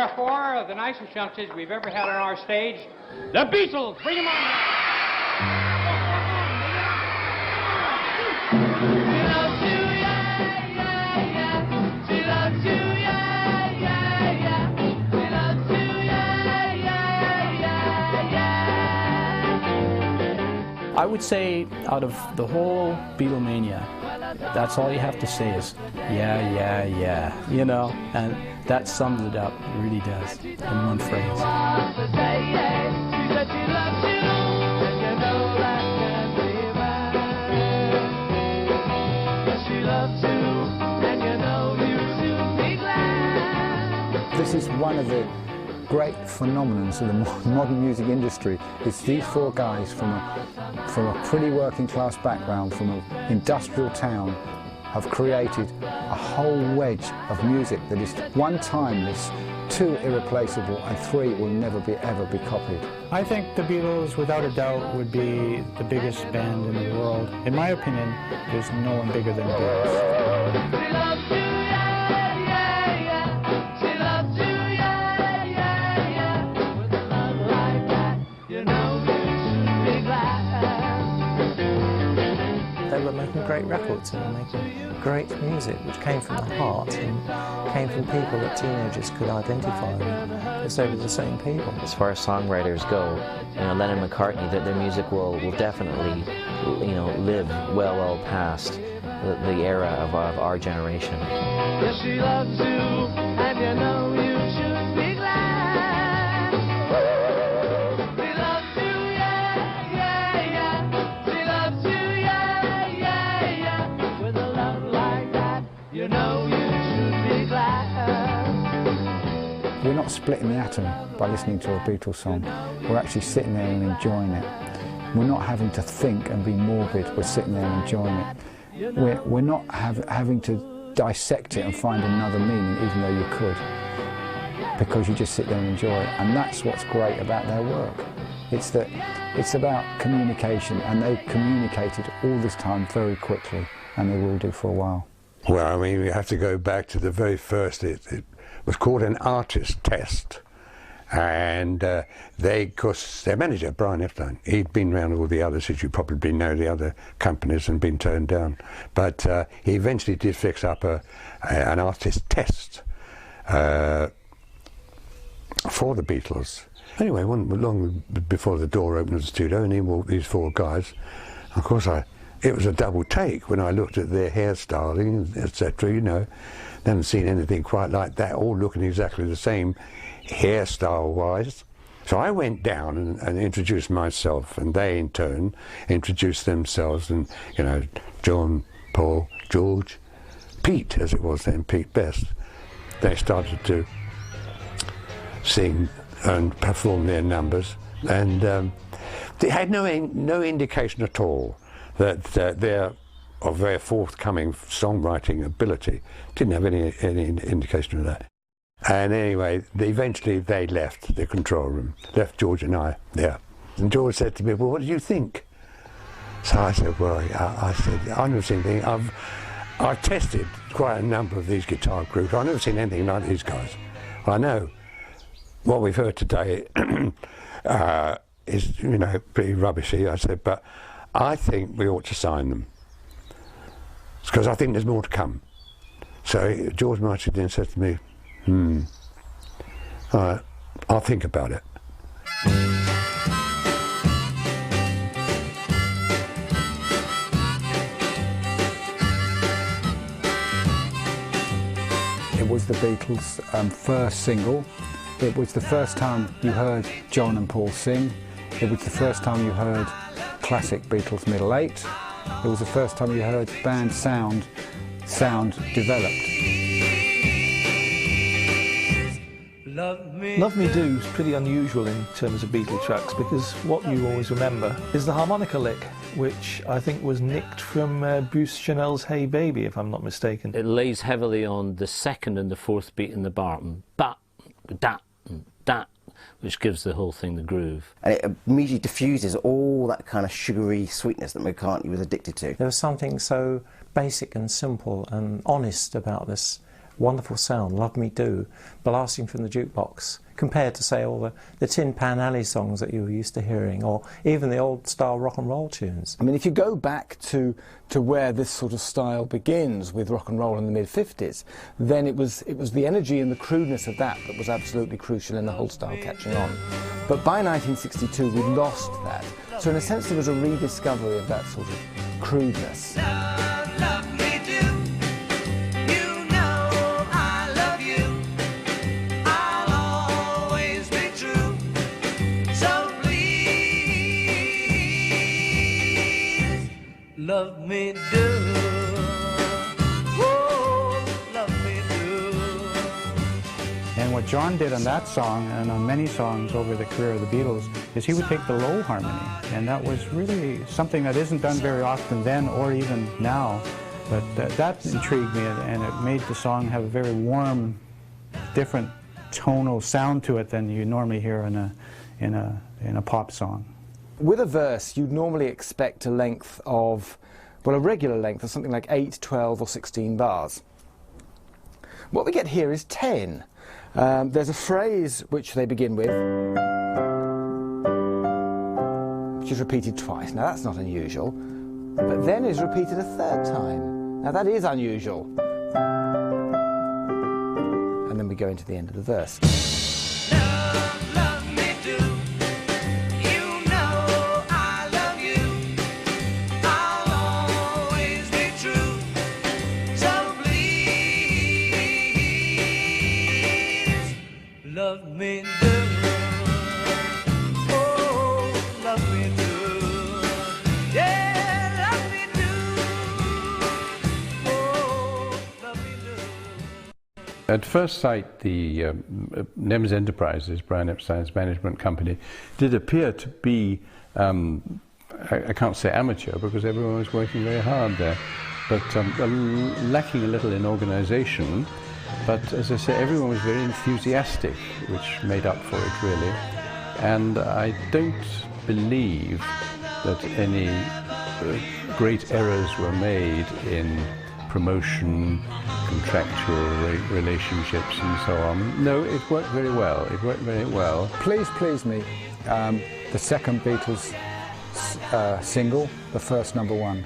are four of the nicest youngsters we've ever had on our stage. The Beatles! Bring them on! I would say out of the whole Beatlemania, that's all you have to say is, yeah, yeah, yeah, you know, and that sums it up, it really does, in one phrase. This is one of the great phenomenons of the modern music industry. It's these four guys from a pretty working class background, from an industrial town, have created a whole wedge of music that is one, timeless, two, irreplaceable, and three, will never ever be copied. I think the Beatles, without a doubt, would be the biggest band in the world. In my opinion, there's no one bigger than the Beatles. They were making great records and were making great music which came from the heart and came from people that teenagers could identify with, because they were the same people. As far as songwriters go, you know, Lennon and McCartney, their music will definitely, you know, live well past the era of our generation. Yes, she loves you, and you know you should be glad. We're not splitting the atom by listening to a Beatles song. We're actually sitting there and enjoying it. We're not having to think and be morbid. We're sitting there and enjoying it. We're not having to dissect it and find another meaning, even though you could, because you just sit there and enjoy it. And that's what's great about their work. It's about communication, and they've communicated all this time very quickly, and they will do for a while. Well, I mean, we have to go back to the very first. It was called an artist test, and because their manager, Brian Epstein, he'd been around all the others, as you probably know, the other companies, and been turned down. But he eventually did fix up an artist test for the Beatles. Anyway, long before the door opened of the studio, and in walked these four guys. Of course, it was a double take when I looked at their hairstyling, etc. You know, never seen anything quite like that, all looking exactly the same hairstyle-wise. So I went down and introduced myself, and they in turn introduced themselves, and, you know, John, Paul, George, Pete, as it was then, Pete Best. They started to sing and perform their numbers, and they had no indication at all that of their forthcoming songwriting ability. Didn't have any indication of that. And anyway, eventually they left the control room, left George and I there. And George said to me, well, what did you think? So I said, well, I've never seen anything. I've tested quite a number of these guitar groups. I've never seen anything like these guys. I know what we've heard today is, you know, pretty rubbishy, I said, but I think we ought to sign them, because I think there's more to come. So George Martin then said to me, all right, I'll think about it. It was the Beatles' first single. It was the first time you heard John and Paul sing. It was the first time you heard classic Beatles middle eight. It was the first time you heard band sound developed. Love Me Do is pretty unusual in terms of Beatle tracks, because what you always remember is the harmonica lick, which I think was nicked from Bruce Chanel's Hey Baby, if I'm not mistaken. It lays heavily on the second and the fourth beat in the bar, but that, which gives the whole thing the groove. And it immediately diffuses all that kind of sugary sweetness that McCartney was addicted to. There was something so basic and simple and honest about this wonderful sound, Love Me Do, blasting from the jukebox, compared to, say, all the Tin Pan Alley songs that you were used to hearing, or even the old style rock and roll tunes. I mean, if you go back to where this sort of style begins with rock and roll in the mid-50s, then it was the energy and the crudeness of that was absolutely crucial in the whole style catching on. But by 1962, we lost that. So in a sense, there was a rediscovery of that sort of crudeness. Love me do, oh, love me do. And what John did on that song, and on many songs over the career of the Beatles, is he would take the low harmony. And that was really something that isn't done very often then or even now. But that intrigued me, and it made the song have a very warm, different tonal sound to it than you normally hear in a pop song. With a verse, you'd normally expect a length of, well, a regular length of something like 8, 12 or 16 bars. What we get here is 10. There's a phrase which they begin with, which is repeated twice. Now that's not unusual, but then is repeated a third time. Now that is unusual. And then we go into the end of the verse. Love me do, oh, love me do, yeah, love me do, oh, love me do. At first sight, the Nems Enterprises, Brian Epstein's management company, did appear to be, I can't say amateur because everyone was working very hard there, but lacking a little in organization. But as I say, everyone was very enthusiastic, which made up for it really. And I don't believe that any great errors were made in promotion, contractual relationships and so on. No, it worked very well. It worked very well. Please Please Me, the second Beatles single, the first #1.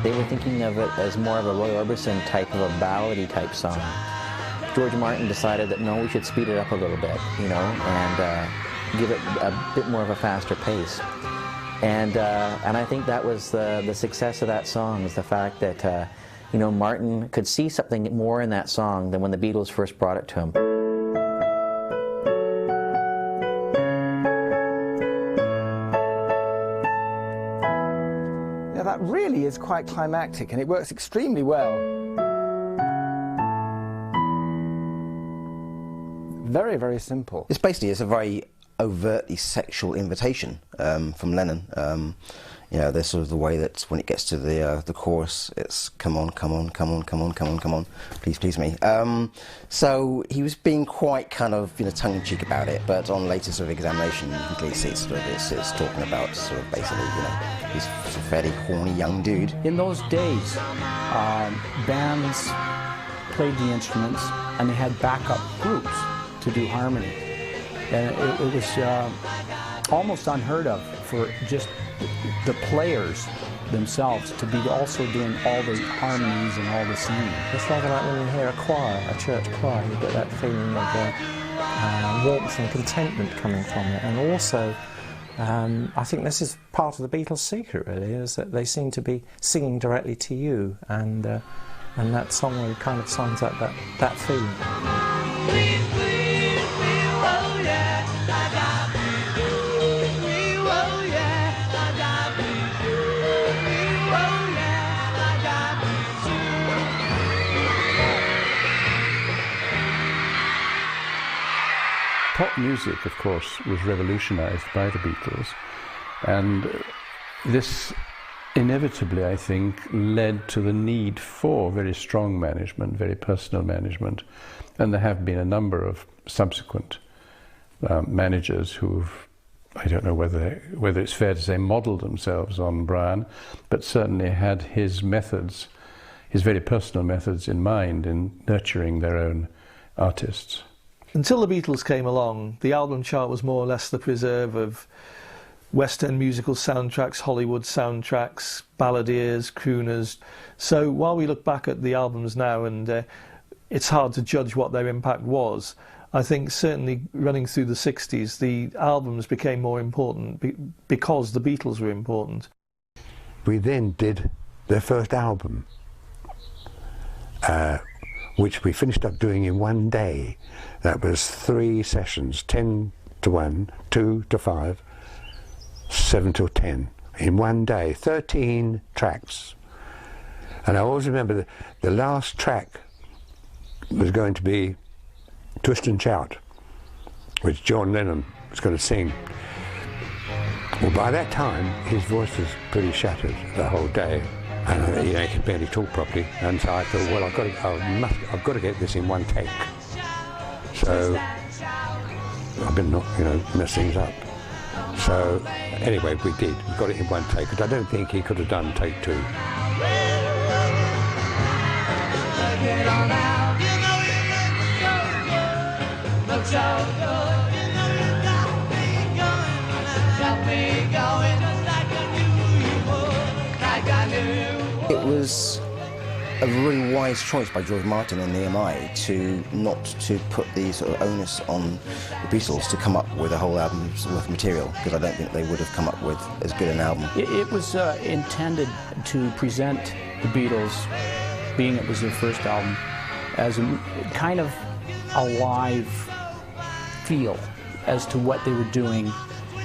They were thinking of it as more of a Roy Orbison type of a ballady type song. George Martin decided that no, we should speed it up a little bit, you know, and give it a bit more of a faster pace. And I think that was the success of that song, is the fact that you know, Martin could see something more in that song than when the Beatles first brought it to him. Now that really is quite climactic, and it works extremely well. Very, very simple. It's a very overtly sexual invitation from Lennon. You know, there's sort of the way that when it gets to the chorus, it's come on, come on, come on, come on, come on, come on, please, please me. So he was being quite kind of, you know, tongue-in-cheek about it, but on later sort of examination, you can clearly see it's talking about sort of basically, you know, he's a fairly horny young dude. In those days, bands played the instruments and they had backup groups to do harmony. And it was almost unheard of for just the players themselves to be also doing all the harmonies and all the singing. It's rather like when you hear a choir, a church choir, you get that feeling of warmth and contentment coming from it. And also, I think this is part of the Beatles' secret, really, is that they seem to be singing directly to you, and that song really kind of sums up that feeling. Pop music, of course, was revolutionized by the Beatles, and this inevitably, I think, led to the need for very strong management, very personal management, and there have been a number of subsequent managers who've, I don't know whether it's fair to say, modelled themselves on Brian, but certainly had his methods, his very personal methods in mind in nurturing their own artists. Until the Beatles came along, the album chart was more or less the preserve of West End musical soundtracks, Hollywood soundtracks, balladeers, crooners. So while we look back at the albums now, and it's hard to judge what their impact was, I think certainly running through the 60s, the albums became more important because the Beatles were important. We then did their first album, which we finished up doing in one day. That was 3 sessions, 10 to 1, 2 to 5, 7 till 10, in one day, 13 tracks. And I always remember the last track was going to be Twist and Shout, which John Lennon was going to sing. Well, by that time, his voice was pretty shattered the whole day. And he could barely talk properly, and so I thought, well, I've got to get this in one take. So I better not, mess things up. So anyway, we did. We got it in one take, because I don't think he could have done take 2. It was a really wise choice by George Martin and the EMI to not to put the sort of onus on the Beatles to come up with a whole album's worth of material, because I don't think they would have come up with as good an album. It was intended to present the Beatles, being it was their first album, as a kind of a live feel as to what they were doing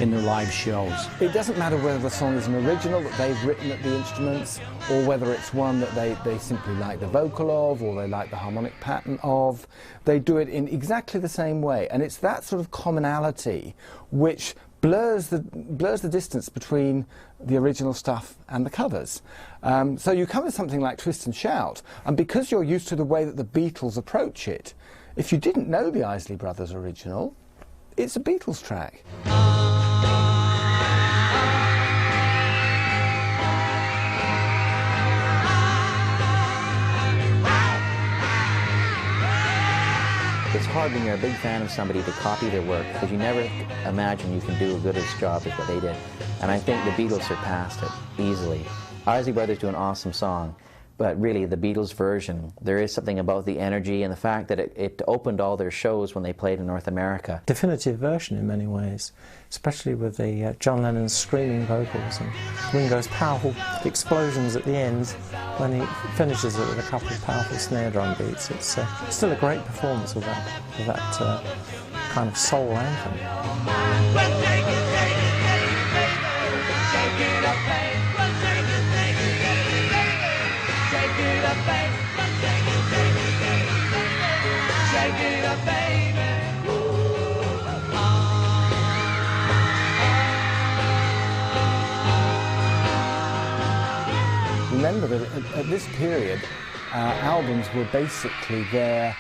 in their live shows. It doesn't matter whether the song is an original that they've written at the instruments, or whether it's one that they simply like the vocal of, or they like the harmonic pattern of. They do it in exactly the same way, and it's that sort of commonality which blurs the distance between the original stuff and the covers. So you come to something like Twist and Shout, and because you're used to the way that the Beatles approach it, if you didn't know the Isley Brothers original, it's a Beatles track. It's hard when you're a big fan of somebody to copy their work, because you never imagine you can do as good a job as what they did. And I think the Beatles surpassed it easily. Isley Brothers do an awesome song, but really the Beatles version, there is something about the energy and the fact that it opened all their shows when they played in North America. Definitive version in many ways, especially with the John Lennon's screaming vocals and Ringo's powerful explosions at the end when he finishes it with a couple of powerful snare drum beats. It's still a great performance of that kind of soul anthem. Remember that at this period, albums were basically there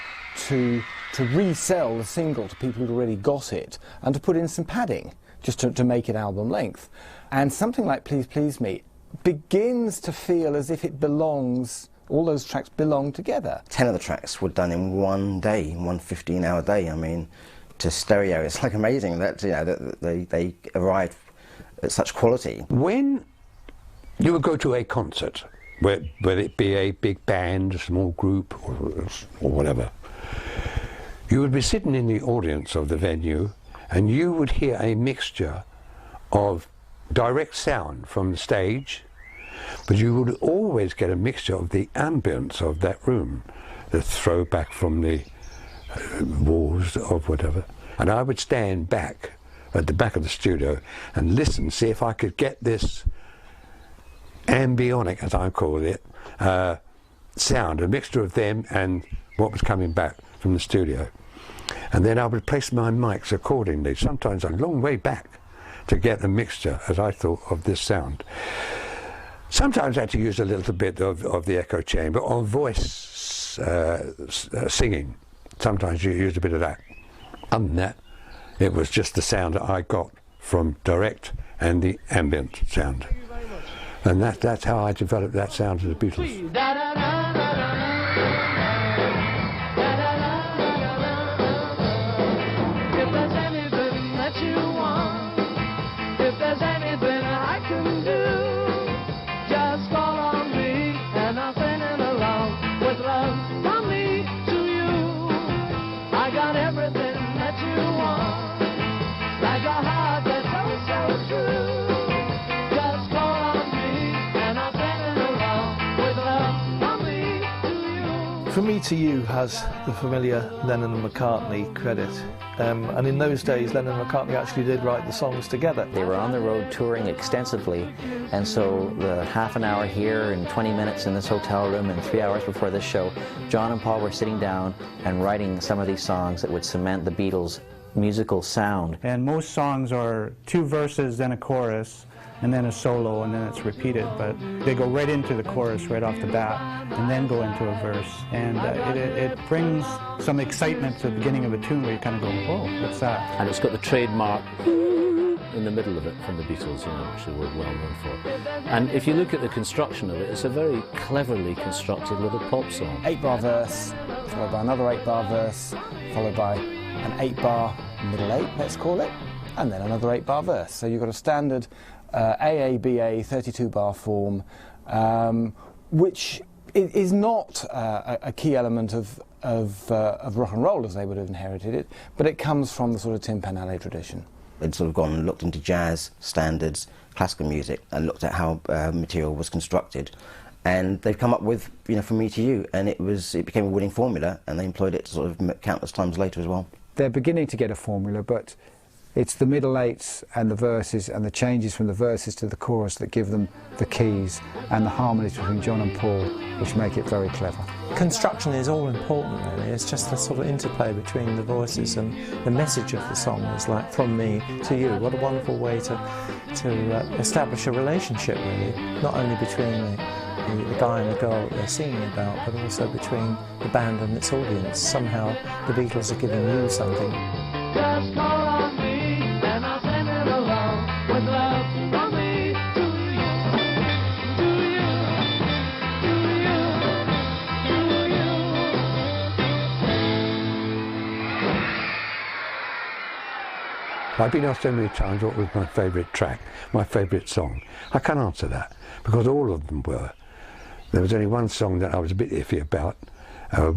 to resell the single to people who'd already got it, and to put in some padding, just to make it album length. And something like Please Please Me begins to feel as if it belongs, all those tracks belong together. 10 of the tracks were done in one day, in one 15-hour day. I mean, to stereo, it's like amazing that, that they arrived at such quality. When you would go to a concert, whether it be a big band, a small group, or whatever, you would be sitting in the audience of the venue, and you would hear a mixture of direct sound from the stage, but you would always get a mixture of the ambience of that room, the throwback from the walls of whatever. And I would stand back at the back of the studio and listen, see if I could get this ambionic, as I call it, sound, a mixture of them and what was coming back from the studio. And then I would place my mics accordingly, sometimes a long way back, to get a mixture, as I thought, of this sound. Sometimes I had to use a little bit of the echo chamber on voice singing. Sometimes you use a bit of that. Other than that, it was just the sound that I got from direct and the ambient sound. And that's how I developed that sound of the Beatles. From Me to You has the familiar Lennon and McCartney credit, and in those days Lennon and McCartney actually did write the songs together. They were on the road touring extensively, and so the half an hour here and 20 minutes in this hotel room and 3 hours before this show, John and Paul were sitting down and writing some of these songs that would cement the Beatles' musical sound. And most songs are 2 verses, then a chorus, and then a solo, and then it's repeated, but they go right into the chorus right off the bat, and then go into a verse. And it brings some excitement to the beginning of a tune where you kind of go, whoa, what's that? And it's got the trademark in the middle of it from the Beatles, you know, which they were well known for. And if you look at the construction of it, it's a very cleverly constructed little pop song. 8-bar verse, followed by another 8-bar verse, followed by an 8-bar middle 8, let's call it, and then another 8-bar verse. So you've got a standard AABA 32-bar form, which is not a key element of rock and roll as they would have inherited it, but it comes from the sort of Tin Pan Alley tradition. They'd sort of gone and looked into jazz, standards, classical music, and looked at how material was constructed. And they've come up with, you know, From Me to You, and it became a winning formula, and they employed it sort of countless times later as well. They're beginning to get a formula, but it's the middle 8s and the verses and the changes from the verses to the chorus that give them the keys, and the harmonies between John and Paul, which make it very clever. Construction is all important, really. It's just the sort of interplay between the voices, and the message of the song is like From Me to You. What a wonderful way to establish a relationship, really, not only between the guy and the girl that they're singing about, but also between the band and its audience. Somehow the Beatles are giving you something. Just call on me and I'll send it along with love from me to you, to you, to you, to you. I've been asked so many times what was my favourite track, my favourite song. I can't answer that, because all of them were. There was only one song that I was a bit iffy about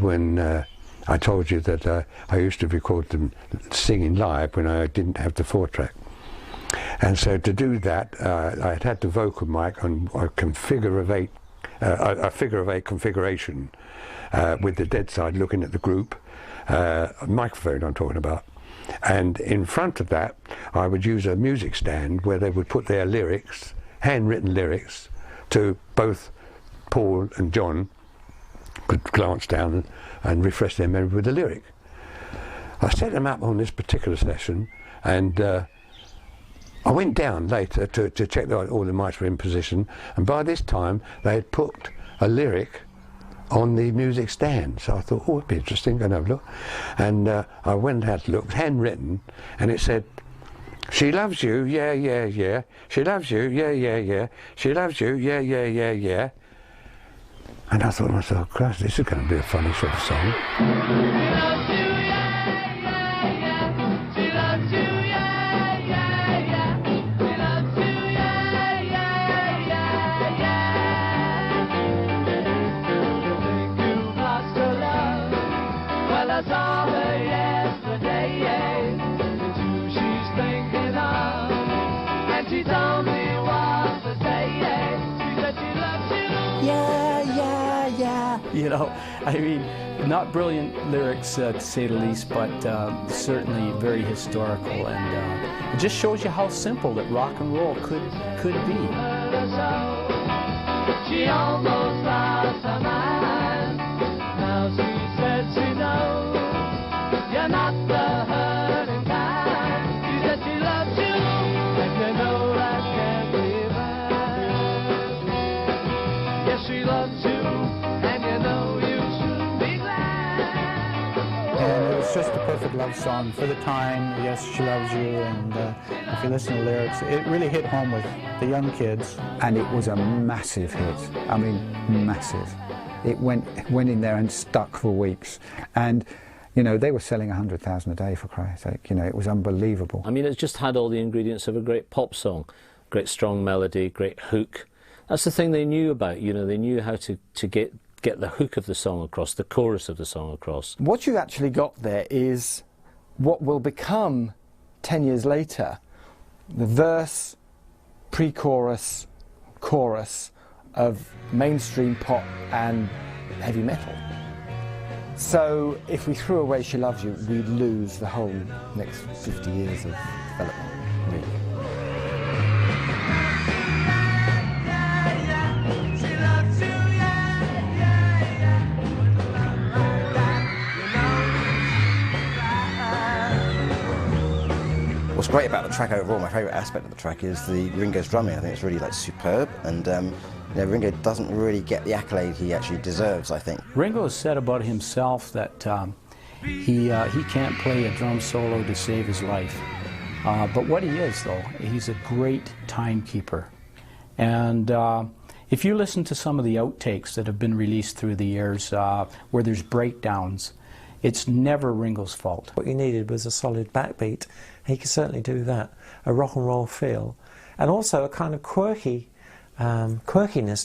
when I told you that I used to record them singing live when I didn't have the 4-track. And so to do that, I had the vocal mic on a figure of 8 configuration with the dead side looking at the group, microphone I'm talking about. And in front of that, I would use a music stand where they would put their lyrics, handwritten lyrics, to both Paul and John could glance down and refresh their memory with the lyric. I set them up on this particular session, and I went down later to check that all the mics were in position, and by this time they had put a lyric on the music stand. So I thought, oh, it'd be interesting, go and have a look. And I went and had a look, handwritten, and it said, "She loves you, yeah, yeah, yeah. She loves you, yeah, yeah, yeah. She loves you, yeah, yeah, yeah, yeah." And I thought to myself, Christ, this is going to be a funny sort of song. yeah. You know, I mean, not brilliant lyrics to say the least, but certainly very historical, and it just shows you how simple that rock and roll could be. She almost lost her mind. Now she said she knows you're not the hurting kind. She said she loves you, and you know that can't be bad. Yes, she loves you, and you know you should be glad. And it was just a perfect love song for the time. Yes, she loves you, and if you listen to the lyrics, it really hit home with the young kids. And it was a massive hit. I mean, massive. It went in there and stuck for weeks. And, you know, they were selling 100,000 a day, for Christ's sake. You know, it was unbelievable. I mean, it just had all the ingredients of a great pop song. Great strong melody, great hook. That's the thing they knew about, you know, they knew how to get the hook of the song across, the chorus of the song across. What you actually got there is what will become, 10 years later, the verse, pre-chorus, chorus of mainstream pop and heavy metal. So if we threw away She Loves You, we'd lose the whole next 50 years of development, really. What's great about the track overall, my favourite aspect of the track is the Ringo's drumming. I think it's really like superb, and you know, Ringo doesn't really get the accolade he actually deserves, I think. Ringo has said about himself that he can't play a drum solo to save his life. But what he is, though, he's a great timekeeper. And if you listen to some of the outtakes that have been released through the years where there's breakdowns, it's never Ringo's fault. What you needed was a solid backbeat. He could certainly do that. A rock and roll feel. And also a kind of quirkiness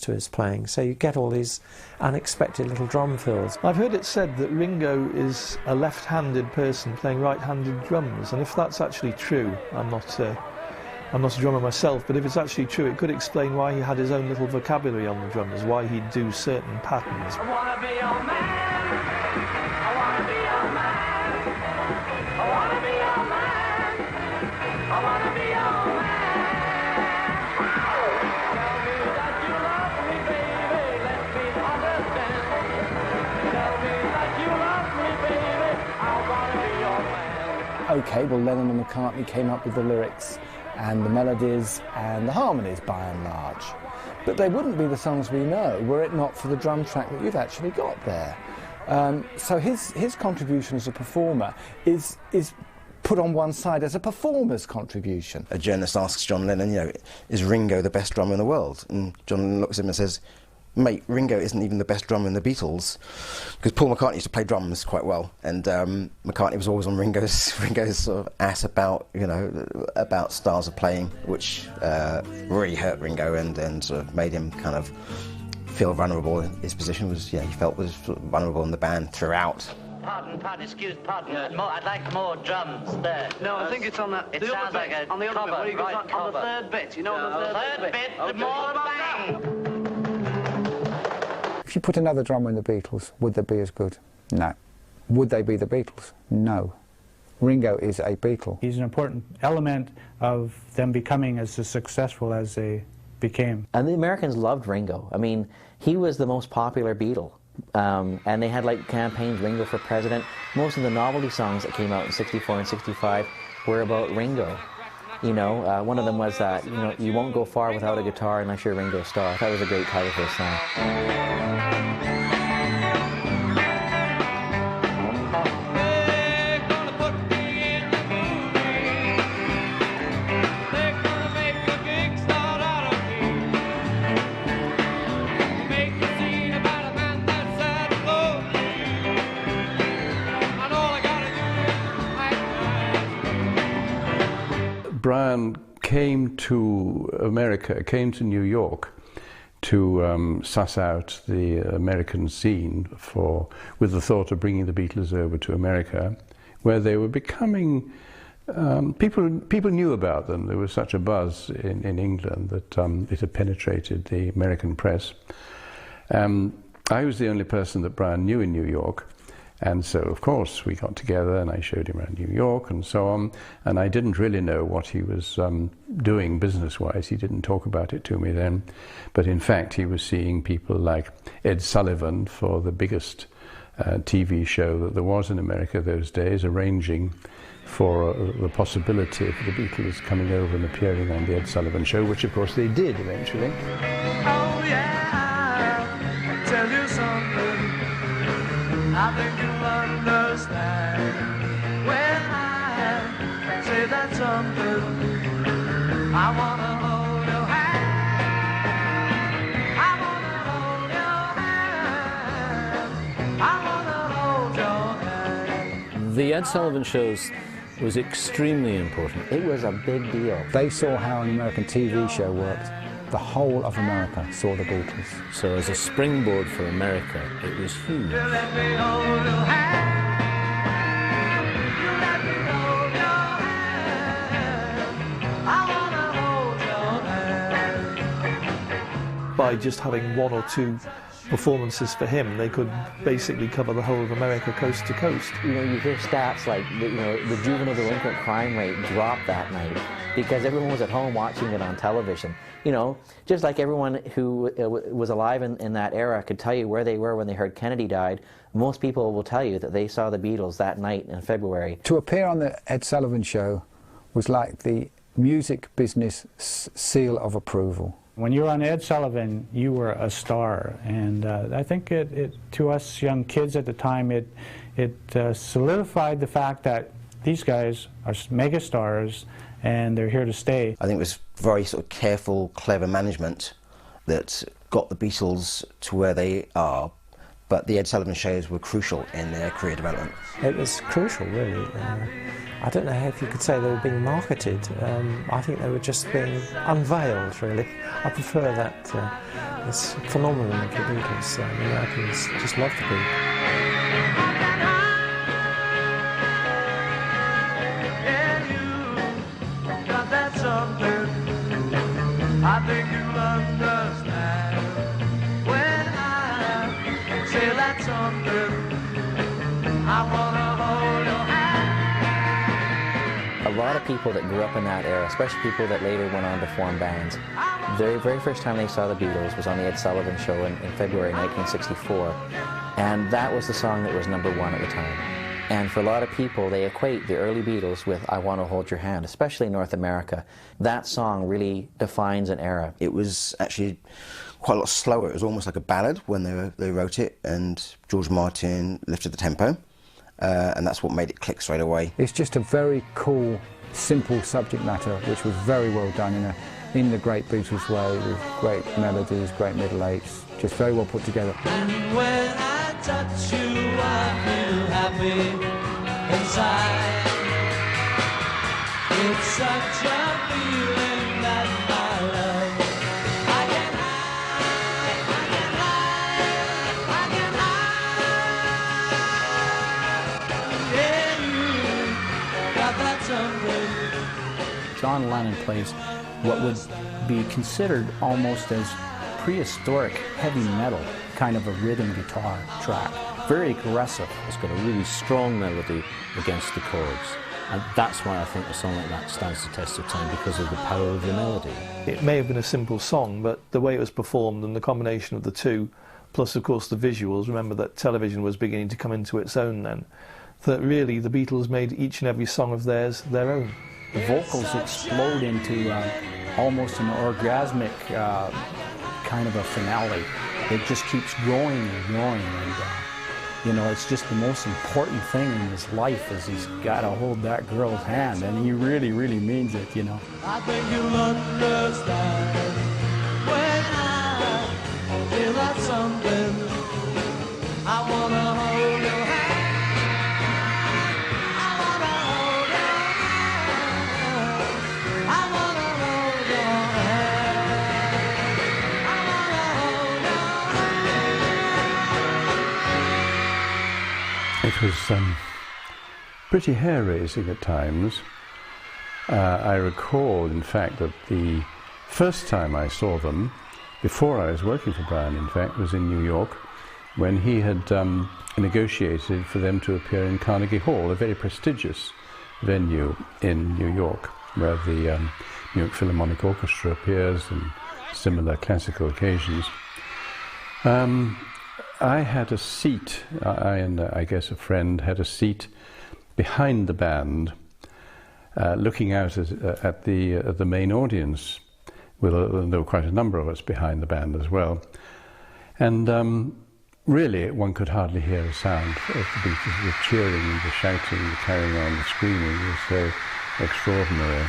to his playing. So you get all these unexpected little drum fills. I've heard it said that Ringo is a left-handed person playing right-handed drums, and if that's actually true, I'm not a drummer myself, but if it's actually true, it could explain why he had his own little vocabulary on the drums, why he'd do certain patterns. I wanna be your man. I wanna be your man. I wanna be your man. I wanna be your man. Tell me that you love me, baby. Let me understand. Tell me that you love me, baby. I wanna be your man. Okay, well, Lennon and McCartney came up with the lyrics and the melodies and the harmonies by and large. But they wouldn't be the songs we know were it not for the drum track that you've actually got there. So his contribution as a performer is put on one side as a performer's contribution. A journalist asks John Lennon, you know, is Ringo the best drummer in the world? And John Lennon looks at him and says, mate, Ringo isn't even the best drummer in the Beatles, because Paul McCartney used to play drums quite well, and McCartney was always on Ringo's sort of ass about, you know, about styles of playing, which really hurt Ringo and sort of made him kind of feel vulnerable. His position was, yeah, he felt was sort of vulnerable in the band throughout. Pardon, excuse, pardon. I'd like more drums there. No, I think it's on that. It sounds like a on the other bit, right on the third bit. You know, on the third bit, the more bang. If you put another drummer in the Beatles, would they be as good? No. Would they be the Beatles? No. Ringo is a Beatle. He's an important element of them becoming as successful as they became. And the Americans loved Ringo. I mean, he was the most popular Beatle. And they had like campaigns, Ringo for president. Most of the novelty songs that came out in '64 and '65 were about Ringo. You know, one of them was that, you know, you won't go far without a guitar unless you're Ringo Starr. That was a great title for a song. Brian came to America, came to New York to suss out the American scene with the thought of bringing the Beatles over to America, where they were becoming, people knew about them. There was such a buzz in England that it had penetrated the American press. I was the only person that Brian knew in New York, and so of course we got together and I showed him around New York and so on, and I didn't really know what he was doing business-wise. He didn't talk about it to me then, but in fact he was seeing people like Ed Sullivan for the biggest TV show that there was in America those days, arranging for the possibility of the Beatles coming over and appearing on the Ed Sullivan Show, which of course they did eventually. Oh yeah, I'll tell you something I think you'll understand when I say that something. I wanna hold your hand, I wanna hold your hand, I wanna hold your hand. The Ed Sullivan shows was extremely important. It was a big deal. They saw how an American TV show worked. The whole of America saw the Beatles. So as a springboard for America, it was huge. You let me hold your hand, you let me hold your hand, I wanna hold your hand. By just having one or two performances for him, they could basically cover the whole of America coast to coast. You know, you hear stats like, the juvenile delinquent crime rate dropped that night because everyone was at home watching it on television. You know, just like everyone who was alive in that era could tell you where they were when they heard Kennedy died, most people will tell you that they saw the Beatles that night in February. To appear on the Ed Sullivan Show was like the music business seal of approval. When you were on Ed Sullivan, you were a star, and I think to us young kids at the time, it solidified the fact that these guys are mega stars, and they're here to stay. I think it was very sort of careful, clever management that got the Beatles to where they are, but the Ed Sullivan shows were crucial in their career development. It was crucial, really. I don't know if you could say they were being marketed. I think they were just being unveiled, really. I prefer that this phenomenon of the Beatles. The Americans just love the group. I think you'll understand when I say that something. I wanna hold your hand. A lot of people that grew up in that era, especially people that later went on to form bands, the very first time they saw the Beatles was on the Ed Sullivan Show in February 1964, and that was the song that was #1 at the time. And for a lot of people, they equate the early Beatles with I Want to Hold Your Hand, especially in North America. That song really defines an era. It was actually quite a lot slower. It was almost like a ballad when they wrote it, and George Martin lifted the tempo, and that's what made it click straight away. It's just a very cool, simple subject matter, which was very well done in the great Beatles way, with great melodies, great middle eights, just very well put together. And when I touch you, I feel happy inside. It's such a feeling that my love I can hide, I can hide, I can hide. Yeah, you got that something. John Lennon plays what would be considered almost as prehistoric heavy metal kind of a rhythm guitar track. Very aggressive. It's got a really strong melody against the chords. And that's why I think a song like that stands the test of time, because of the power of the melody. It may have been a simple song, but the way it was performed and the combination of the two, plus of course the visuals, remember that television was beginning to come into its own then, that really the Beatles made each and every song of theirs their own. The vocals explode into almost an orgasmic kind of a finale. It just keeps growing and growing, and you know, it's just the most important thing in his life is he's got to hold that girl's hand, and he really, really means it, you know. I think you'll understand when I feel that something. I wanna hold your hand. I wanna hold your hand. I wanna hold your hand. I wanna hold your hand. It was pretty hair-raising at times. I recall, in fact, that the first time I saw them, before I was working for Brian, in fact, was in New York, when he had negotiated for them to appear in Carnegie Hall, a very prestigious venue in New York, where the New York Philharmonic Orchestra appears and similar classical occasions. I had a seat, I and I guess a friend had a seat behind the band, looking out at the main audience. There were quite a number of us behind the band as well. And really, one could hardly hear a sound of the Beatles. The cheering, the shouting, the carrying on, the screaming was so extraordinary.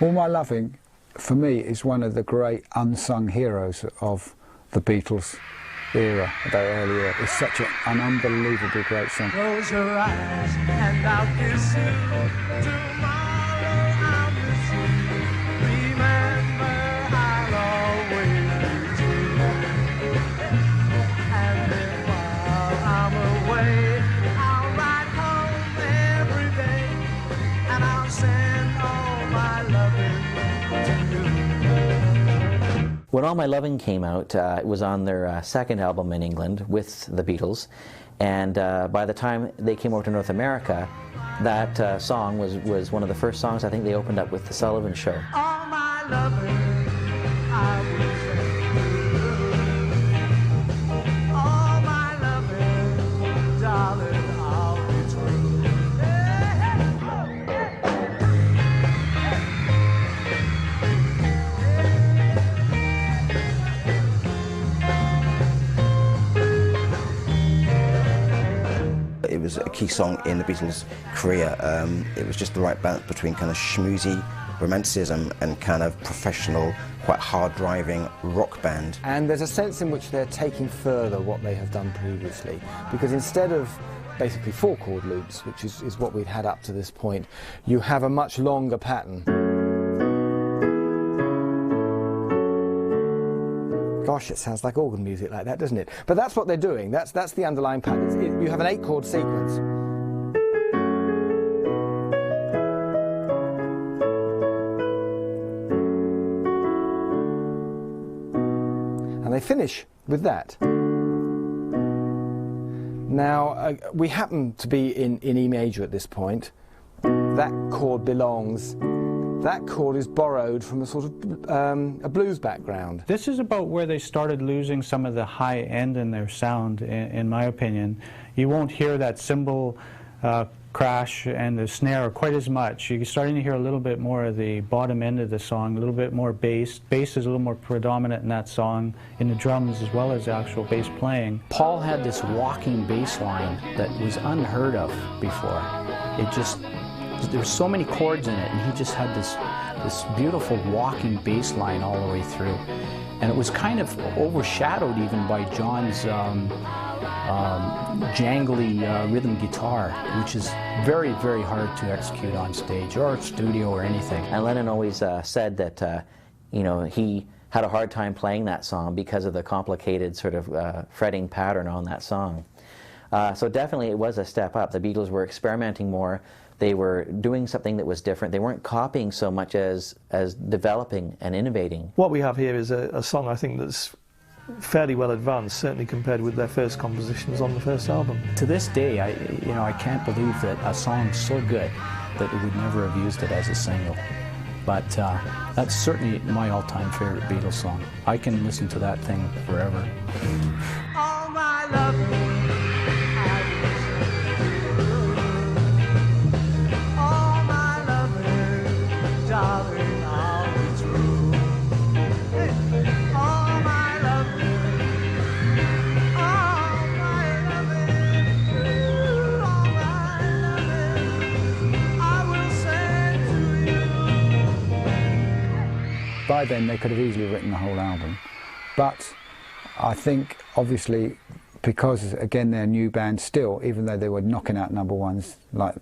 All My Loving, for me, is one of the great unsung heroes of the Beatles era, that early era. It's such an unbelievably great song. Close your eyes and I'll kiss you. Tomorrow I'll miss you. Remember, I'll always be true. And then while I'm away, I'll ride home every day, and I'll send all my loving to you. When All My Loving came out, it was on their second album in England with the Beatles, and by the time they came over to North America, that song was one of the first songs I think they opened up with The Sullivan Show. All my loving, I will send you. All my loving, darling, I'll be true. It was a key song in the Beatles' career. It was just the right balance between kind of schmoozy romanticism and kind of professional, quite hard-driving rock band. And there's a sense in which they're taking further what they have done previously, because instead of basically 4-chord loops, which is what we'd had up to this point, you have a much longer pattern. Gosh, it sounds like organ music like that, doesn't it? But that's what they're doing. That's the underlying pattern. You have an 8-chord sequence. And they finish with that. Now, we happen to be in E major at this point. That chord belongs. That chord is borrowed from a sort of a blues background. This is about where they started losing some of the high end in their sound, in my opinion. You won't hear that cymbal crash and the snare quite as much. You're starting to hear a little bit more of the bottom end of the song, a little bit more bass. Bass is a little more predominant in that song, in the drums as well as the actual bass playing. Paul had this walking bass line that was unheard of before. There's so many chords in it, and he just had this beautiful walking bass line all the way through. And it was kind of overshadowed even by John's jangly rhythm guitar, which is very, very hard to execute on stage or studio or anything. And Lennon always said that he had a hard time playing that song because of the complicated sort of fretting pattern on that song. So definitely it was a step up. The Beatles were experimenting more. They were doing something that was different. They weren't copying so much as developing and innovating. What we have here is a song I think that's fairly well advanced, certainly compared with their first compositions on the first album. To this day, I can't believe that a song's so good that it would never have used it as a single. But that's certainly my all-time favorite Beatles song. I can listen to that thing forever. All my loving. Darling, I'll be true. All my loving, all my loving, all my loving, I will send to you. By then, they could have easily written the whole album, but I think, obviously, because again they're a new band still, even though they were knocking out number ones like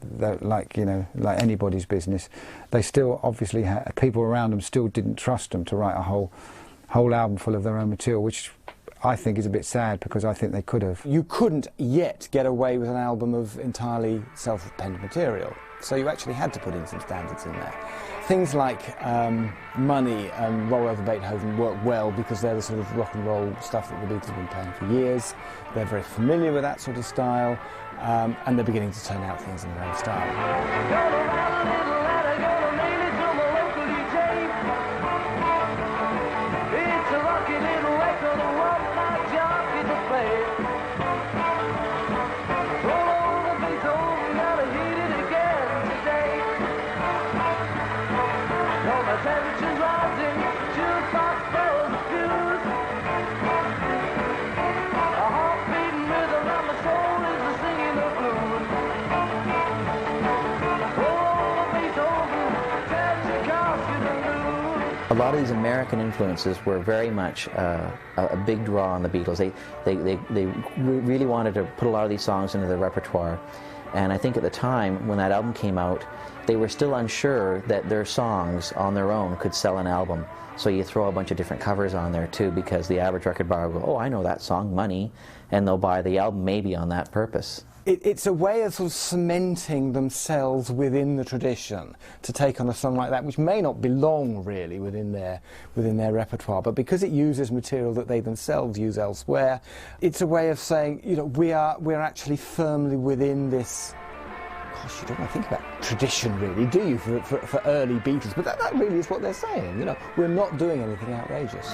anybody's business, they still obviously had people around them still didn't trust them to write a whole album full of their own material, which I think is a bit sad because I think they could have. You couldn't yet get away with an album of entirely self-dependent material. So you actually had to put in some standards in there. Things like Money and Roll Over Beethoven work well because they're the sort of rock and roll stuff that the Beatles have been playing for years. They're very familiar with that sort of style, and they're beginning to turn out things in their own style. A lot of these American influences were very much a big draw on the Beatles. They really wanted to put a lot of these songs into their repertoire. And I think at the time, when that album came out, they were still unsure that their songs on their own could sell an album. So you throw a bunch of different covers on there too, because the average record buyer will go, oh, I know that song, Money, and they'll buy the album maybe on that purpose. It's a way of sort of cementing themselves within the tradition to take on a song like that, which may not belong really within their repertoire, but because it uses material that they themselves use elsewhere, it's a way of saying, you know, we're actually firmly within this. Gosh, you don't want to think about tradition really, do you, for early Beatles? But that really is what they're saying. You know, we're not doing anything outrageous.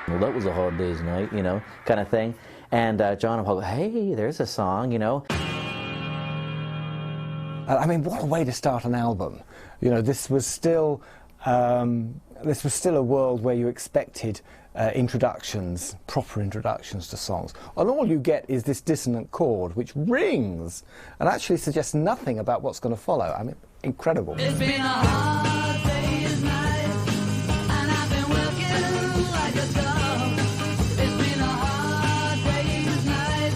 Well, that was a hard day's night, you know, kind of thing. And John and Paul go, hey, there's a song, you know. I mean, what a way to start an album. You know, this was still a world where you expected introductions, proper introductions to songs. And all you get is this dissonant chord, which rings and actually suggests nothing about what's going to follow. I mean, incredible. It's been a hard day's night, and I've been working like a dog. It's been a hard day's night.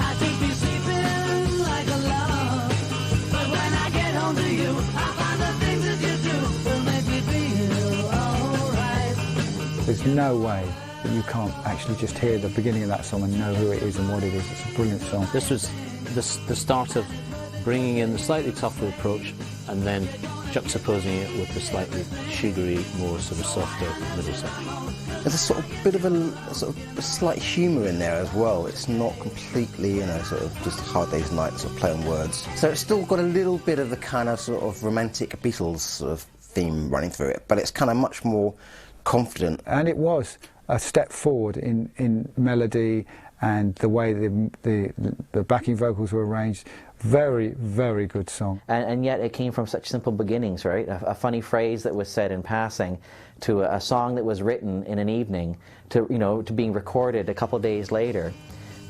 I should be sleeping like a log. But when I get home to you, I find the things that you do will make me feel alright. There's no way that you can't actually just hear the beginning of that song and know who it is and what it is. It's a brilliant song. This was the start of bringing in the slightly tougher approach and then juxtaposing it with the slightly sugary, more sort of softer middle section. There's a sort of bit of a slight humour in there as well. It's not completely, you know, sort of just Hard Day's Night sort of play on words. So it's still got a little bit of the kind of sort of romantic Beatles sort of theme running through it, but it's kind of much more confident. And it was a step forward in melody and the way the backing vocals were arranged. Very, very good song. And yet it came from such simple beginnings, right? A funny phrase that was said in passing to a song that was written in an evening to, you know, to being recorded a couple of days later,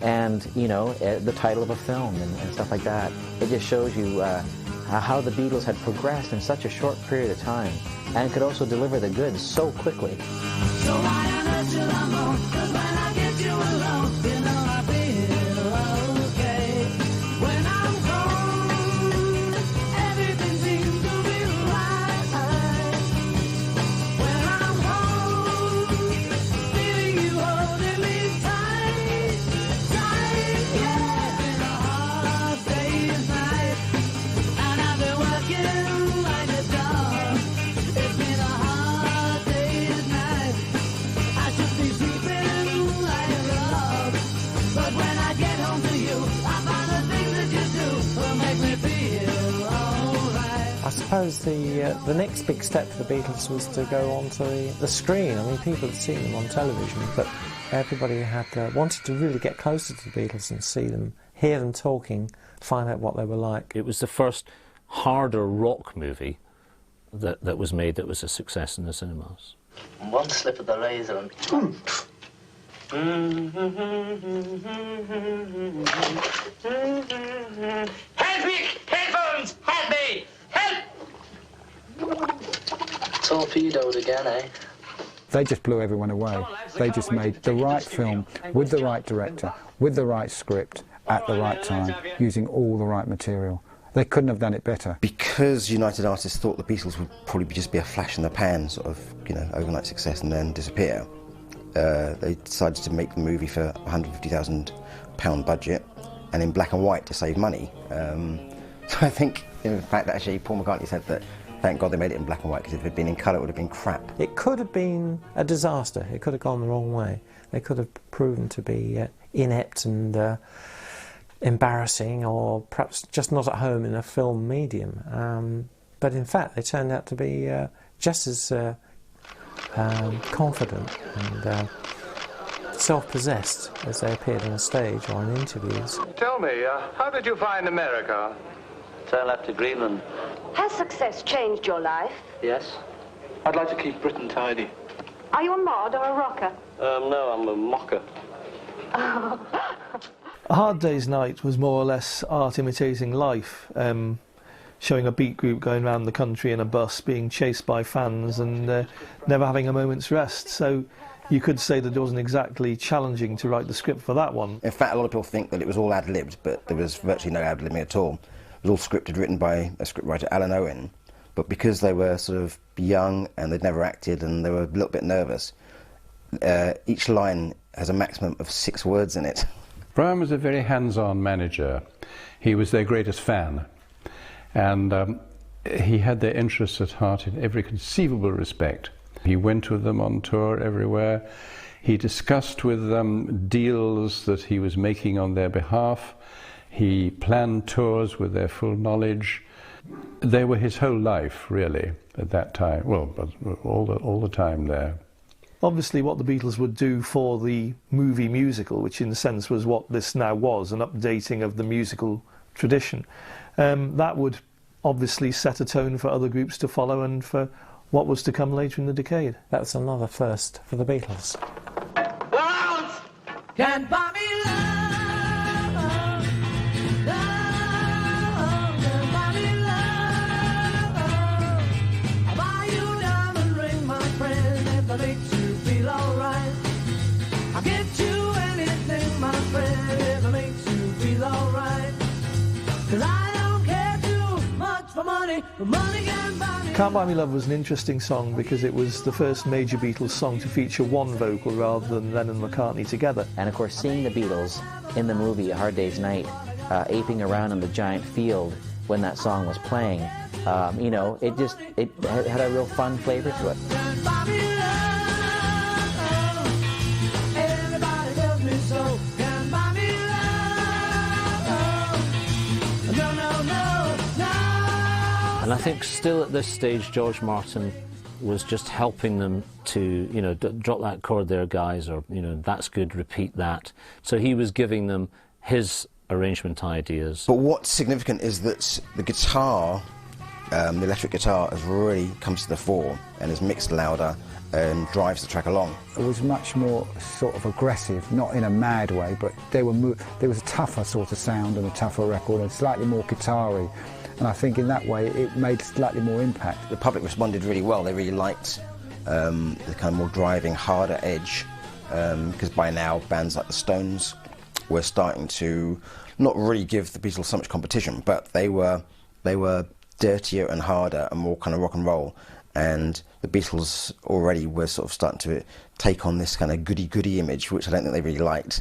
and, you know, the title of a film and stuff like that. It just shows you how the Beatles had progressed in such a short period of time and could also deliver the goods so quickly. So why on earth should I moan? 'Cause when I get you alone, you know I feel okay. When I'm home, everything seems to be right. When I'm home, feeling you holding me tight, tight, yeah. It's been a hard day's night, and I've been working like a dog. It's been a hard day's night. I should be sleeping like a log. But when I get home to you, I find the things that you do will make me feel alright. I suppose the next big step for the Beatles was to go onto the screen. I mean, people had seen them on television, but everybody had wanted to really get closer to the Beatles and see them, hear them talking, find out what they were like. It was the first harder rock movie that was made that was a success in the cinemas. One slip of the razor and... Help me! Headphones! Help me! Help! Torpedoed again, eh? They just blew everyone away. They just made the right film with the right director, with the right script, at the right time, using all the right material. They couldn't have done it better. Because United Artists thought the Beatles would probably just be a flash in the pan, sort of, you know, overnight success and then disappear, they decided to make the movie for a £150,000 budget and in black and white to save money. So I think, in fact, actually, Paul McCartney said that thank God they made it in black and white, because if it had been in colour, it would have been crap. It could have been a disaster. It could have gone the wrong way. They could have proven to be inept and embarrassing, or perhaps just not at home in a film medium. But in fact, they turned out to be just as confident and self-possessed as they appeared on stage or in interviews. Tell me, how did you find America? So I left to Greenland. Has success changed your life? Yes. I'd like to keep Britain tidy. Are you a mod or a rocker? No, I'm a mocker. A Hard Day's Night was more or less art imitating life, showing a beat group going around the country in a bus, being chased by fans and never having a moment's rest. So you could say that it wasn't exactly challenging to write the script for that one. In fact, a lot of people think that it was all ad-libbed, but there was virtually no ad-libbing at all. It was all scripted, written by a scriptwriter, Alan Owen. But because they were sort of young and they'd never acted and they were a little bit nervous, each line has a maximum of 6 words in it. Brian was a very hands-on manager. He was their greatest fan, and he had their interests at heart in every conceivable respect. He went with them on tour everywhere. He discussed with them deals that he was making on their behalf. He planned tours with their full knowledge. They were his whole life, really, at that time. Well, but all the time there. Obviously what the Beatles would do for the movie musical, which in a sense was what this now was, an updating of the musical tradition, that would obviously set a tone for other groups to follow and for what was to come later in the decade. That's another first for the Beatles. Can't buy me love, can't buy me love. I'll buy you a diamond ring, my friend, if that makes you feel alright. I'll get you anything, my friend, if it makes you feel alright. 'Cause I don't care too much for money, but money can buy me. Can't Buy Me Love was an interesting song because it was the first major Beatles song to feature one vocal rather than Lennon and McCartney together. And of course, seeing the Beatles in the movie A Hard Day's Night, aping around in the giant field when that song was playing, you know, it had a real fun flavor to it. Everybody tells me so. Can't buy me love. No, no, no, no. And I think still at this stage, George Martin was just helping them to, you know, drop that chord there, guys, or, you know, that's good, repeat that. So he was giving them his arrangement ideas. But what's significant is that the guitar, the electric guitar, has really comes to the fore and is mixed louder and drives the track along. It was much more sort of aggressive, not in a mad way, but there was a tougher sort of sound and a tougher record and slightly more guitar-y. And I think in that way it made slightly more impact. The public responded really well. They really liked the kind of more driving, harder edge, because by now bands like the Stones were starting to not really give the Beatles so much competition, but they were dirtier and harder and more kind of rock and roll. And the Beatles already were sort of starting to take on this kind of goody-goody image, which I don't think they really liked.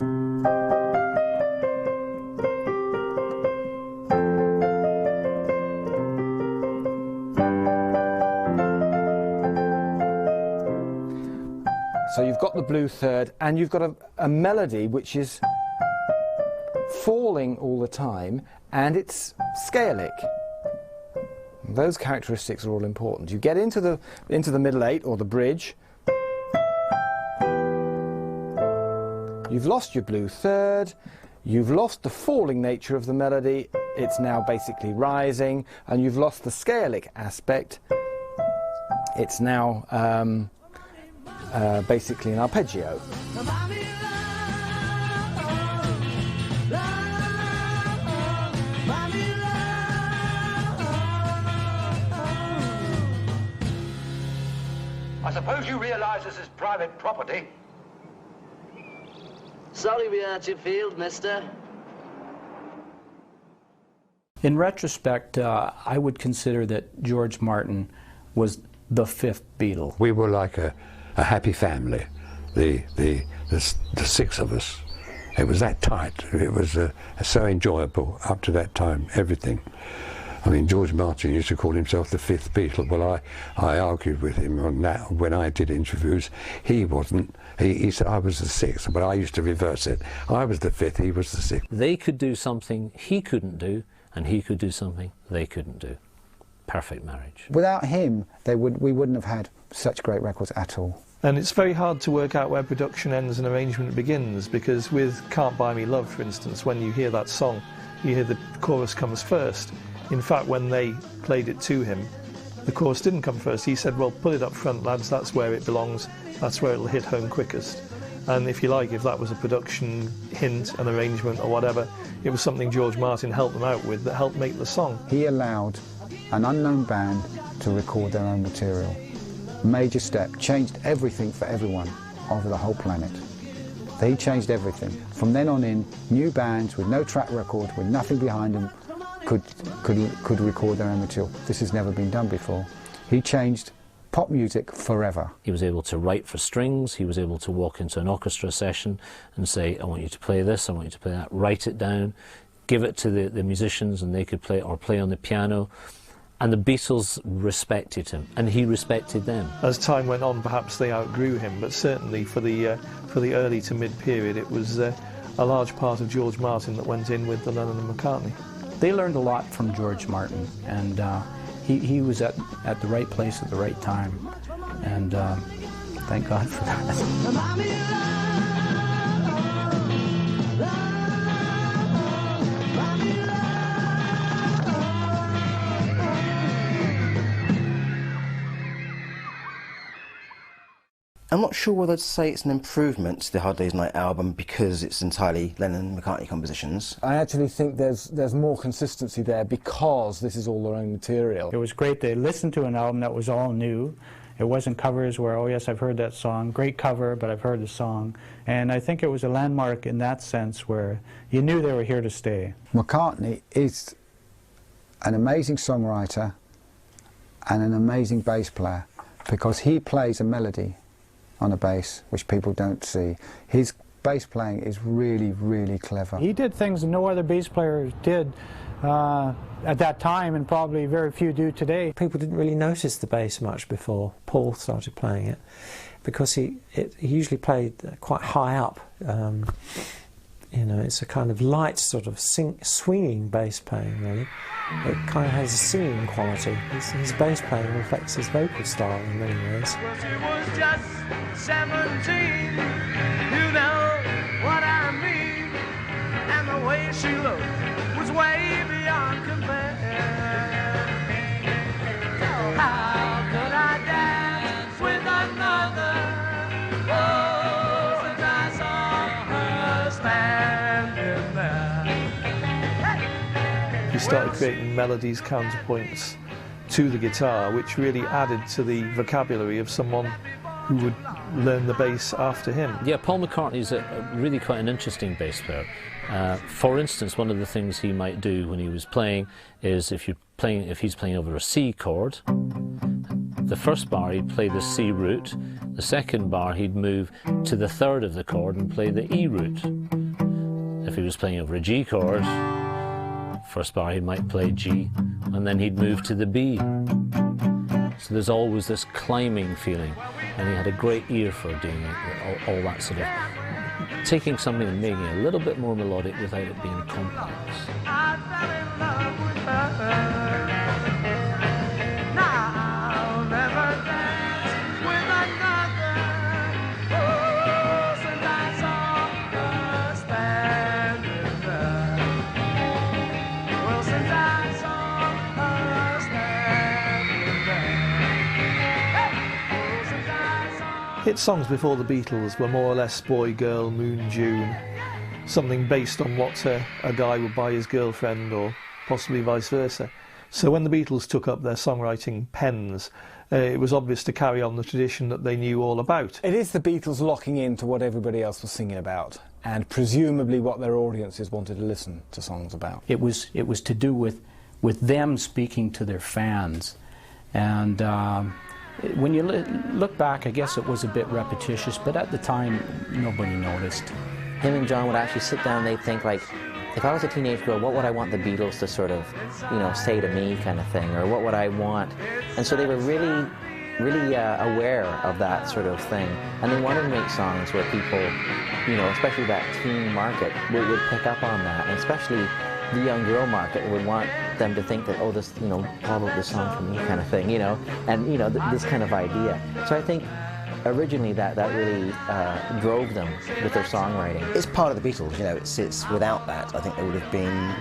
So you've got the blue third, and you've got a melody which is falling all the time, and it's scalic. Those characteristics are all important. You get into the middle eight, or the bridge. You've lost your blue third. You've lost the falling nature of the melody. It's now basically rising, and you've lost the scalic aspect. It's now basically an arpeggio. I suppose you realise this is private property. Sorry we hurt your field, mister. In retrospect, I would consider that George Martin was the fifth Beatle. We were like a happy family, the six of us. It was that tight. It was so enjoyable up to that time, everything. I mean, George Martin used to call himself the fifth Beatle. Well, I argued with him on that when I did interviews. He wasn't. He said I was the sixth, but I used to reverse it. I was the fifth, he was the sixth. They could do something he couldn't do, and he could do something they couldn't do. Perfect marriage. Without him, we wouldn't have had such great records at all. And it's very hard to work out where production ends and arrangement begins, because with Can't Buy Me Love, for instance, when you hear that song, you hear the chorus comes first. In fact, when they played it to him, the chorus didn't come first. He said, well, put it up front, lads, that's where it belongs, that's where it'll hit home quickest. And if you like, if that was a production hint, an arrangement or whatever, it was something George Martin helped them out with that helped make the song. He allowed an unknown band to record their own material. Major step, changed everything for everyone over the whole planet. He changed everything. From then on in, new bands with no track record, with nothing behind them, could record their own material. This has never been done before. He changed pop music forever. He was able to write for strings, he was able to walk into an orchestra session and say, I want you to play this, I want you to play that, write it down, give it to the musicians and they could play, or play on the piano. And the Beatles respected him, and he respected them. As time went on, perhaps they outgrew him, but certainly for the early to mid-period, it was a large part of George Martin that went in with the Lennon and McCartney. They learned a lot from George Martin, and he was at the right place at the right time, and thank God for that. I'm not sure whether to say it's an improvement to the Hard Day's Night album because it's entirely Lennon and McCartney compositions. I actually think there's more consistency there because this is all their own material. It was great to listen to an album that was all new. It wasn't covers where, oh yes, I've heard that song, great cover, but I've heard the song. And I think it was a landmark in that sense where you knew they were here to stay. McCartney is an amazing songwriter and an amazing bass player because he plays a melody on a bass, which people don't see. His bass playing is really, really clever. He did things that no other bass player did at that time, and probably very few do today. People didn't really notice the bass much before Paul started playing it, because he usually played quite high up. You know, it's a kind of light sort of swinging bass playing, really. It kind of has a singing quality. His bass playing reflects his vocal style in many ways. Well, she was just 17, you know what I mean, and the way she looked was way beyond compare. How could I dance with another? Oh, since I saw her standing there. He started creating melodies, counterpoints to the guitar, which really added to the vocabulary of someone who would learn the bass after him. Yeah, Paul McCartney's really quite an interesting bass player. For instance, one of the things he might do when he was playing is if he's playing over a C chord, the first bar he'd play the C root, the second bar he'd move to the third of the chord and play the E root. If he was playing over a G chord, first bar he might play G, and then he'd move to the B. So there's always this climbing feeling, and he had a great ear for doing it, all that sort of, taking something and making it a little bit more melodic without it being complex. I fell in love with her. Now I'll never dance with another. Oh, since I saw her standing there. Well, since I saw her standing there. Oh, since I saw. Hit songs before the Beatles were more or less Boy, Girl, Moon, June, something based on what a guy would buy his girlfriend, or possibly vice versa. So when the Beatles took up their songwriting pens, it was obvious to carry on the tradition that they knew all about. It is the Beatles locking into what everybody else was singing about, and presumably what their audiences wanted to listen to songs about. It was to do with with them speaking to their fans. And when you look back, I guess it was a bit repetitious, but at the time, nobody noticed. Him and John would actually sit down and they'd think like, if I was a teenage girl, what would I want the Beatles to sort of, you know, say to me kind of thing, or what would I want? And so they were really aware of that sort of thing. And they wanted to make songs where people, you know, especially that teen market, would pick up on that. And especially the young girl market would want them to think that, oh, this, you know, probably this song for me kind of thing, you know, and, you know, this kind of idea. So I think originally that really drove them with their songwriting. It's part of the Beatles, you know, it's without that, I think they would have been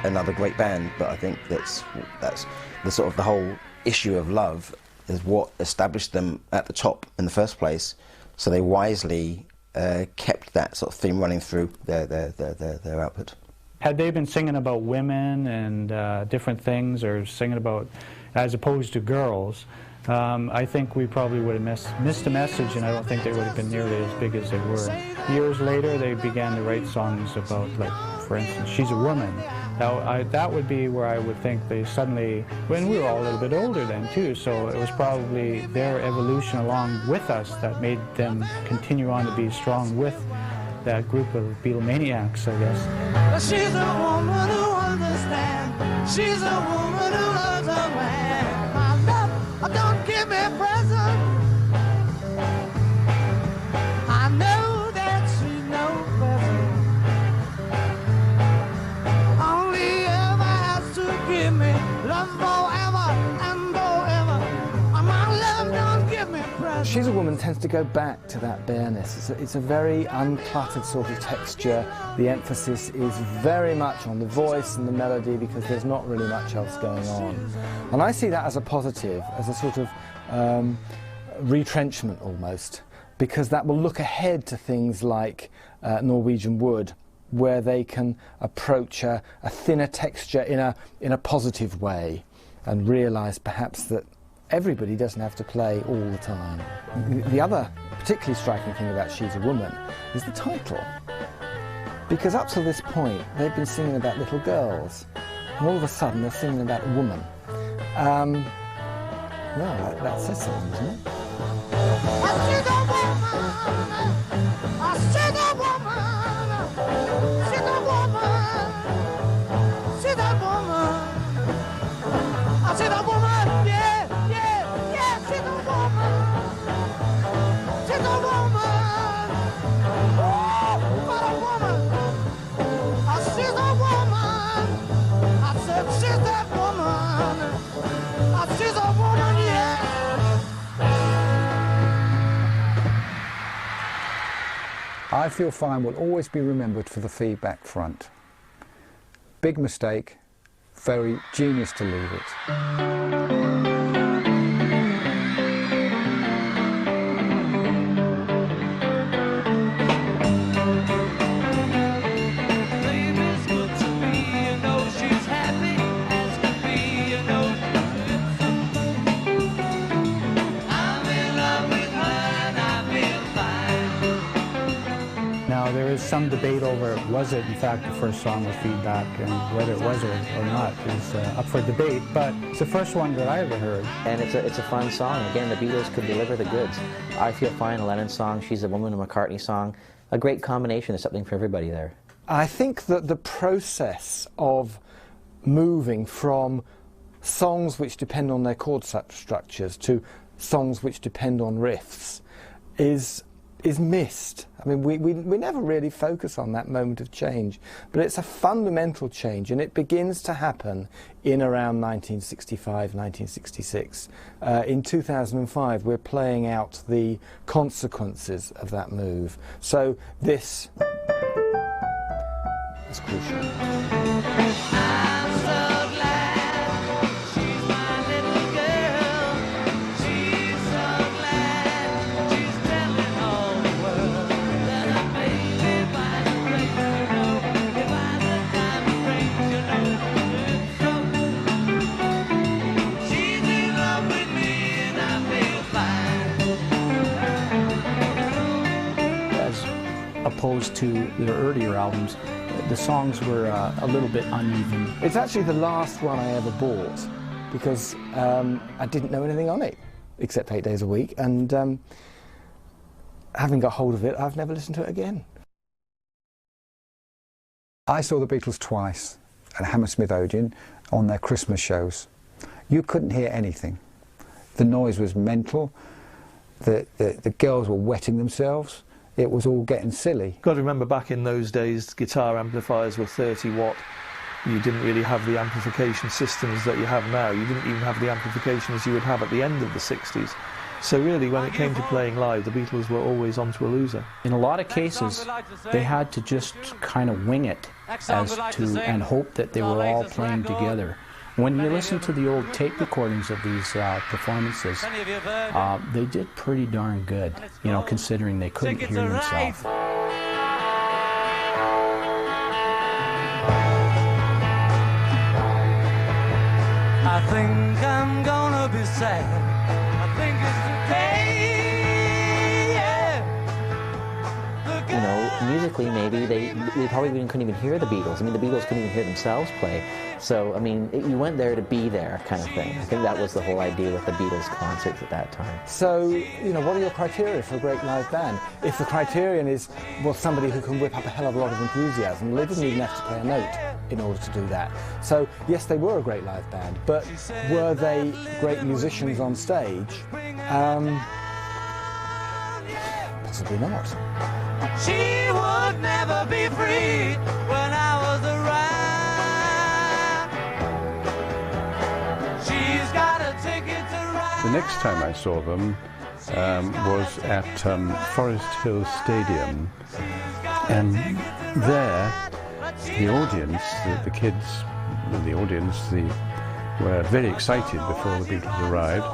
another great band, but I think that's the sort of the whole issue of love is what established them at the top in the first place, so they wisely kept that sort of theme running through their output. Had they been singing about women and different things, or singing about, as opposed to girls, I think we probably would have missed the message, and I don't think they would have been nearly as big as they were. Years later, they began to write songs about, like, for instance, She's a Woman. Now, that would be where I would think they suddenly, when we were all a little bit older then too, so it was probably their evolution along with us that made them continue on to be strong with that group of Beatlemaniacs, I guess. She's a woman who understands. She's a woman who loves a man. My love, don't give me present. I know that she's no present. Only ever has to give me love forever and forever. My love, don't give me present. She's a Woman tends to go back to that bareness. It's a very uncluttered sort of texture. The emphasis is very much on the voice and the melody because there's not really much else going on. And I see that as a positive, as a sort of retrenchment almost, because that will look ahead to things like Norwegian Wood, where they can approach a thinner texture in a positive way and realise perhaps that everybody doesn't have to play all the time. The other particularly striking thing about She's a Woman is the title. Because up to this point, they've been singing about little girls, and all of a sudden they're singing about a woman. Well, that says something, doesn't it? I Feel Fine will always be remembered for the feedback front. Big mistake, very genius to leave it. There is some debate over, was it in fact the first song with feedback, and whether it was or not is up for debate, but it's the first one that I ever heard. And it's a fun song. Again, the Beatles could deliver the goods. I Feel Fine, a Lennon song, She's a Woman, a McCartney song. A great combination, of something for everybody there. I think that the process of moving from songs which depend on their chord structures to songs which depend on riffs is missed. I mean, we never really focus on that moment of change, but it's a fundamental change, and it begins to happen in around 1965, 1966. In 2005, we're playing out the consequences of that move. So this is crucial. Opposed to their earlier albums, the songs were a little bit uneven. It's actually the last one I ever bought because I didn't know anything on it except 8 days a week, and having got hold of it, I've never listened to it again. I saw the Beatles twice at Hammersmith Odeon on their Christmas shows. You couldn't hear anything. The noise was mental. The girls were wetting themselves. It was all getting silly. Got to remember, back in those days, guitar amplifiers were 30 watt. You didn't really have the amplification systems that you have now. You didn't even have the amplifications you would have at the end of the 60s. So really, when it came to playing live, the Beatles were always onto a loser. In a lot of cases, they had to just kind of wing it and hope that they were all playing together. When you listen to the old tape recordings of these performances, they did pretty darn good, you know, considering they couldn't hear themselves. I think I'm gonna be sad. I think it's okay, yeah. You know, musically maybe they probably couldn't even hear the Beatles. I mean, the Beatles couldn't even hear themselves play. So, I mean, you went there to be there kind of thing. I think that was the whole idea with the Beatles concerts at that time. So, you know, what are your criteria for a great live band? If the criterion is, well, somebody who can whip up a hell of a lot of enthusiasm, well, they didn't even have to play a note in order to do that. So, yes, they were a great live band, but were they great musicians on stage? Possibly not. She would never be free when I was around. She's got a ticket to ride. The next time I saw them was at Forest Hill Stadium, and there the audience, the kids in the audience, were very excited before the Beatles arrived,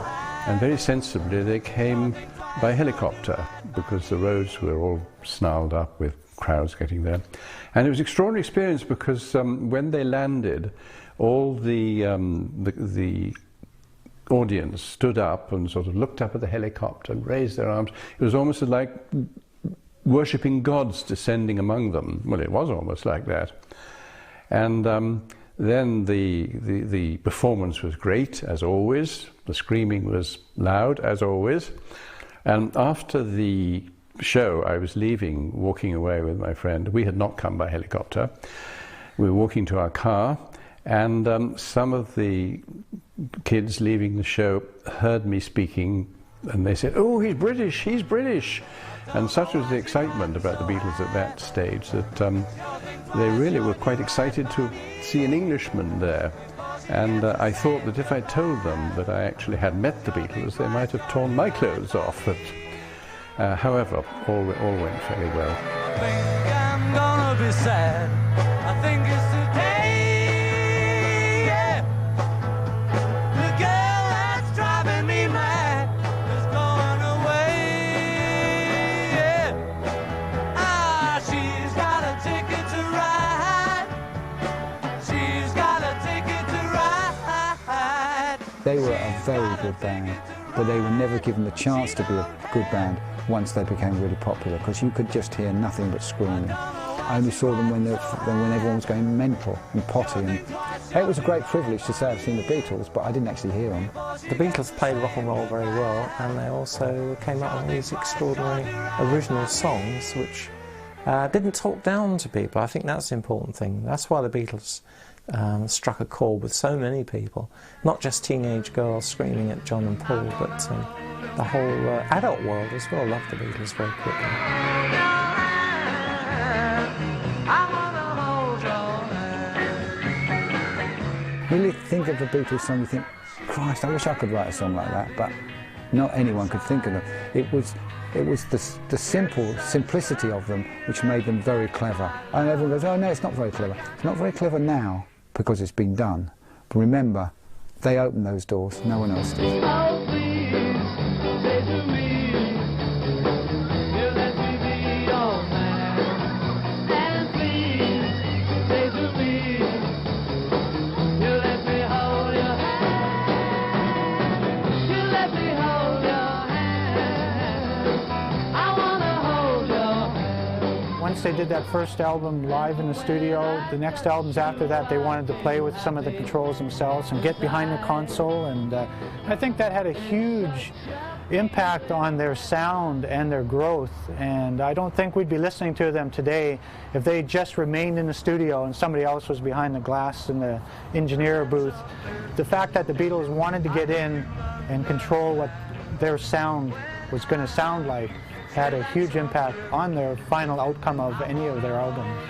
and very sensibly they came by helicopter because the roads were all snarled up with crowds getting there. And it was an extraordinary experience because when they landed, all the audience stood up and sort of looked up at the helicopter and raised their arms. It was almost like worshipping gods descending among them. Well, it was almost like that. And then the performance was great, as always. The screaming was loud, as always. And after the show, I was leaving, walking away with my friend. We had not come by helicopter. We were walking to our car, and some of the kids leaving the show heard me speaking, and they said, "Oh, he's British, he's British." And such was the excitement about the Beatles at that stage that they really were quite excited to see an Englishman there. And I thought that if I told them that I actually had met the Beatles, they might have torn my clothes off. But however, all went fairly well. I think I'm gonna be sad. I think it's today, yeah. The girl that's driving me mad is going away, yeah. Ah, she's got a ticket to ride. She's got a ticket to ride. They were a very good band, but they were never given the chance to be a good band once they became really popular, because you could just hear nothing but screaming. I only saw them when everyone was going mental and potty, and it was a great privilege to say I've seen the Beatles, but I didn't actually hear them. The Beatles played rock and roll very well, and they also came up with these extraordinary original songs which didn't talk down to people. I think that's the important thing. That's why the Beatles struck a chord with so many people, not just teenage girls screaming at John and Paul, but the whole adult world as well loved the Beatles very quickly. When you think of the Beatles song, you think, Christ, I wish I could write a song like that, but not anyone could think of it. It was the simplicity of them which made them very clever. And everyone goes, oh no, it's not very clever. It's not very clever now because it's been done. But remember, they opened those doors, no one else did. Oh, please, say to me, you let me be your man. And please, say to me, you let me hold your hand. You let me hold your hand. I wanna hold your hand. When once they did that first album live in the studio, the next albums after that, they wanted to play with some of the controls themselves and get behind the console, and I think that had a huge impact on their sound and their growth, and I don't think we'd be listening to them today if they just remained in the studio and somebody else was behind the glass in the engineer booth. The fact that the Beatles wanted to get in and control what their sound was going to sound like had a huge impact on their final outcome of any of their albums.